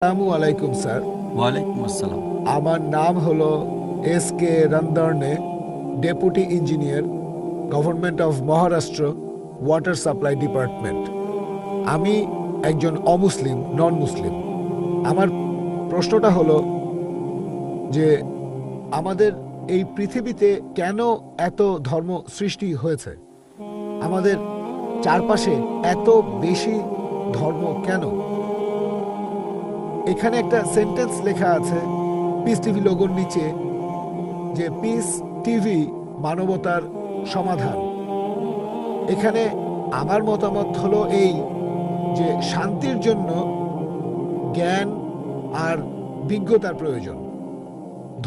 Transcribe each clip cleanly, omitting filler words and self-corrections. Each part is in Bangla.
আসসালামু আলাইকুম স্যার। ওয়ালাইকুম আসসালাম। আমার নাম হলো এস.কে. রন্দর্নে, deputy engineer, government of Maharashtra, water supply department. আমি একজন অমুসলিম, নন মুসলিম। আমার প্রশ্নটা হলো যে আমাদের এই পৃথিবীতে কেন এত ধর্ম সৃষ্টি হয়েছে? আমাদের চারপাশে এত বেশি ধর্ম কেন? এখানে একটা সেন্টেন্স লেখা আছে পিস টিভি লোগোর নিচে, যে পিস টিভি মানবতার সমাধান। এখানে আমার মতামত হলো এই, যে শান্তির জন্য জ্ঞান আর বিজ্ঞতার প্রয়োজন।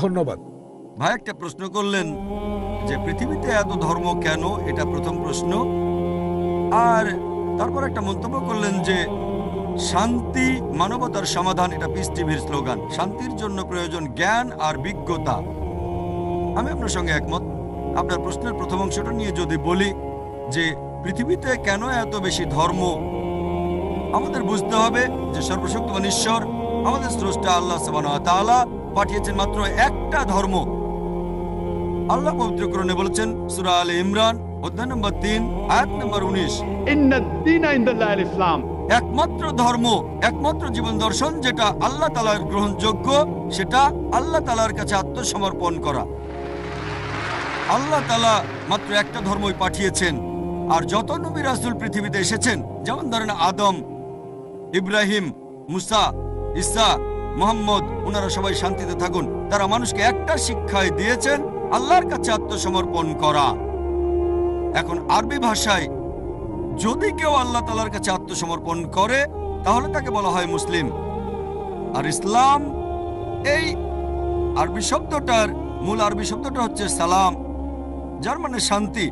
ধন্যবাদ। ভাই একটা প্রশ্ন করলেন যে পৃথিবীতে এত ধর্ম কেন, এটা প্রথম প্রশ্ন। আর তারপর একটা মন্তব্য করলেন যে শান্তি মানবতার সমাধান, এটা পিস টিভির স্লোগান। শান্তির জন্য প্রয়োজন জ্ঞান আর বিজ্ঞতা। আমি আপনার সঙ্গে একমত। আপনার প্রশ্নের প্রথম অংশটা নিয়ে যদি বলি যে পৃথিবীতে কেন এত বেশি ধর্ম, আমাদের বুঝতে হবে যে সর্বশক্তিমান ঈশ্বর আমাদের স্রষ্টা আল্লাহ সুবহানাহু ওয়া তাআলা পাঠিয়েছেন মাত্র একটা ধর্ম। আল্লাহ পবিত্র কোরআনে বলেছেন সূরা আলে ইমরান অধ্যায় নম্বর 3 আয়াত নম্বর 19, ইন্নাদ-দীনা ইনদাল্লাহিল ইসলাম। একমাত্র ধর্ম, একমাত্র জীবন দর্শন যেটা আল্লাহ তাআলার গ্রহণযোগ্য, সেটা আল্লাহ তাআলার কাছে আত্মসমর্পণ করা। আল্লাহ তাআলা মাত্র একটা ধর্মই পাঠিয়েছেন। আর যত নবী রাসূল পৃথিবীতে এসেছেন, যেমন ধরেন আদম, ইব্রাহিম, মুসা, ঈসা, মুহাম্মদ, ওনারা সবাই শান্তিতে থাকুন। তারা মানুষকে একটা শিক্ষায় দিয়েছেন, আল্লাহর কাছে আত্মসমর্পণ করা। এখন আরবি ভাষায় যদি কেউ আল্লাহ তাআলার কাছে আত্মসমর্পণ করে তাহলে তাকে বলা হয় মুসলিম। আর ইসলাম, এই আরবি শব্দটার মূল আরবি শব্দটা হচ্ছে সালাম, যার মানে শান্তি।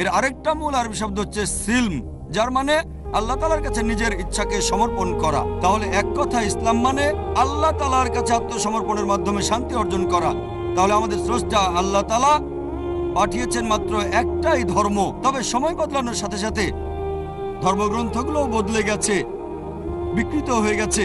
এর আরেকটা মূল আরবি শব্দ হচ্ছে সিলম, যার মানে আল্লাহ তাআলার কাছে নিজের ইচ্ছাকে সমর্পণ করা। তাহলে এক কথা ইসলাম মানে আল্লাহ তাআলার কাছে আত্মসমর্পণের মাধ্যমে শান্তি অর্জন করা। তাহলে আমাদের স্রষ্টা আল্লাহ তাআলা পাঠিয়েছেন মাত্র একটাই ধর্ম। তবে সময় বদলানোর সাথে সাথে ধর্মগ্রন্থগুলোও বদলে গেছে, বিকৃত হয়ে গেছে,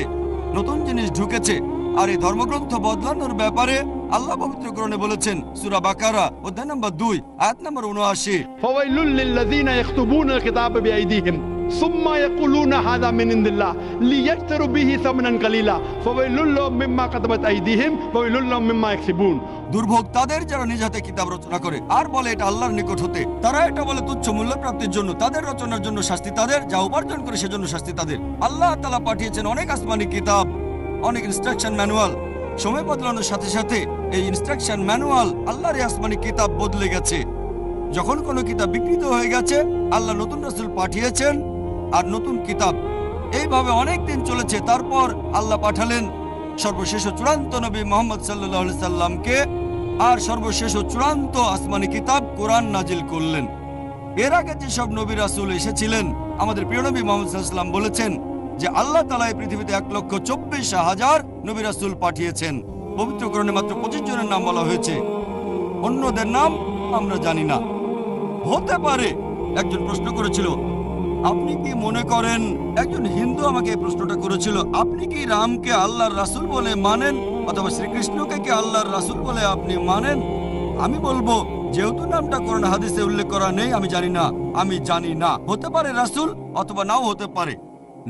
নতুন জিনিস ঢুকেছে। আর এই ধর্মগ্রন্থ বদলানোর ব্যাপারে আল্লাহ পবিত্র কোরআনে বলেছেন সূরা বাকারা অধ্যায় নম্বর 2 আয়াত নম্বর 79, ফাওয়াইলুল লিল্লাযীনা ইয়াকতুবুনাল কিতাবা বিআইদিহিম সুম্মা ইয়াকুলুনা হাযা মিন ইনদিল্লাহ লিয়াশতারু বিহি সামানান কালীলা ফাওয়াইলুল লাহুম মিম্মা কাতাবাত আইদিহিম ফাওয়াইলুল লাহুম মিম্মা ইয়াকসিবুন। দুর্ভোগ তাদের যারা নিজ হাতে কিতাব রচনা করে আর বলে এটা আল্লাহর নিকট হতে। তারা এটা বলে তুচ্ছ মূল্য প্রাপ্তির জন্য। তাদের রচনার জন্য শাস্তি তাদের, যা উপার্জন করে সেজন্য শাস্তি তাদের। আল্লাহ তাআলা পাঠিয়েছেন অনেক আসমানি কিতাব, অনেক ইনস্ট্রাকশন ম্যানুয়াল। সময় বদলানোর সাথে সাথে এই ইনস্ট্রাকশন ম্যানুয়াল, আল্লাহর এই আসমানি কিতাব বদলে গেছে। যখন কোনো কিতাব বিকৃত হয়ে গেছে, আল্লাহ নতুন রাসূল পাঠিয়েছেন আর নতুন কিতাব। এইভাবে অনেক দিন চলেছে। তারপর আল্লাহ পাঠালেন সর্বশেষ ও চূড়ান্ত নবী মুহাম্মদ সাল্লাল্লাহু আলাইহি সাল্লামকে, আর সর্বশেষ ও চূড়ান্ত আসমানি কিতাব কোরআন নাজিল করলেন। এর আগে যেসব নবী রাসূল এসেছিলেন, আমাদের প্রিয় নবী মুহাম্মদ সাল্লাল্লাহু আলাইহি সাল্লাম বলেছেন যে আল্লাহ তাআলা এই পৃথিবীতে 1,24,000 নবী রাসূল পাঠিয়েছেন। পবিত্র কোরআনে মাত্র 25 জনের নাম বলা হয়েছে, অন্যদের নাম আমরা জানি না। হতে পারে একজন প্রশ্ন করেছিল, আপনি কি মনে করেন, একজন হিন্দু আমাকে এই প্রশ্নটা করেছিল, আপনি কি রামকে আল্লাহর রাসূল বলে মানেন, অথবা শ্রীকৃষ্ণকে কি আল্লাহর রাসূল বলে আপনি মানেন? আমি বলবো, যেহেতু নামটা কোরআন হাদিসে উল্লেখ করা নেই, আমি জানি না। আমি জানি না, হতে পারে রাসূল অথবা নাও হতে পারে,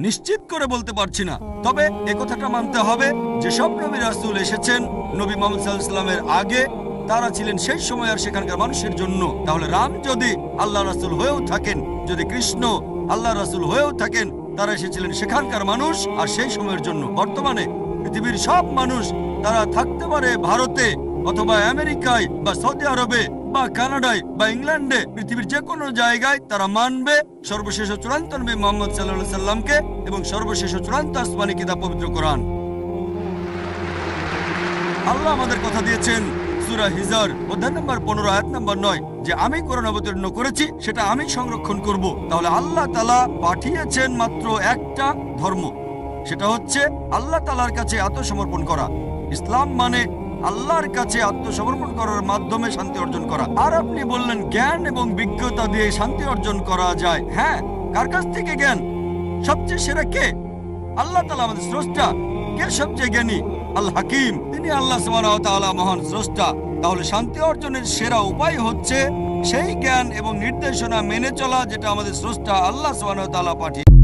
নিশ্চিত করে বলতে পারছি না। তবে একথাটা মানতে হবে, যেসব নবী রাসূল এসেছেন নবী মুহাম্মদ সাল্লাল্লাহু আলাইহি ওয়াসাল্লামের আগে, তারা ছিলেন সেই সময় আর সেখানকার মানুষের জন্য। তাহলে রাম যদি আল্লাহ রাসূল হয়েও থাকেন, যদি কৃষ্ণ আল্লাহ রাসূল হয়েও থাকেন, তারা এসেছিলেন সেখানকার মানুষ আর সেই সময়ের জন্য। বর্তমানে পৃথিবীর সব মানুষ, তারা থাকতে পারে ভারতে অথবা আমেরিকায় বা সৌদি আরবে বা কানাডায় বা ইংল্যান্ডে, পৃথিবীর যে কোনো জায়গায় তারা মানবে সর্বশেষ ও চূড়ান্ত নবী মুহাম্মদ সাল্লাল্লাহু আলাইহি সাল্লামকে এবং সর্বশেষ ও চূড়ান্ত আসমানি কিতাব পবিত্র কোরআন। আল্লাহ আমাদের কথা দিয়েছেন সূরা হিজর অধ্যায় নম্বর 15 আয়াত নম্বর 9, যে আমি কোরআন অবতীর্ণ করেছি, সেটা আমি সংরক্ষণ করব। তাহলে আল্লাহ তাআলা পাঠিয়েছেন মাত্র একটা ধর্ম, সেটা হচ্ছে আল্লাহ তাআলার কাছে আত্মসমর্পণ করা। ইসলাম মানে আল্লাহর কাছে আত্মসমর্পণ করার মাধ্যমে শান্তি অর্জন করা। আর আপনি বললেন জ্ঞান এবং বিজ্ঞতা দিয়ে শান্তি অর্জন করা যায়। হ্যাঁ, কার কাছ থেকে জ্ঞান? সবচেয়ে সেরা কে? আল্লাহ তাআলা আমাদের স্রষ্টা। কে সবচেয়ে জ্ঞানী? আল হাকিম, তিনি আল্লাহ সুবহানাহু ওয়া তাআলা মহান স্রষ্টা। তাহলে শান্তি অর্জনের সেরা উপায় হচ্ছে সেই জ্ঞান এবং নির্দেশনা মেনে চলা যেটা আমাদের স্রষ্টা আল্লাহ সুবহানাহু ওয়া তাআলা পাঠিয়ে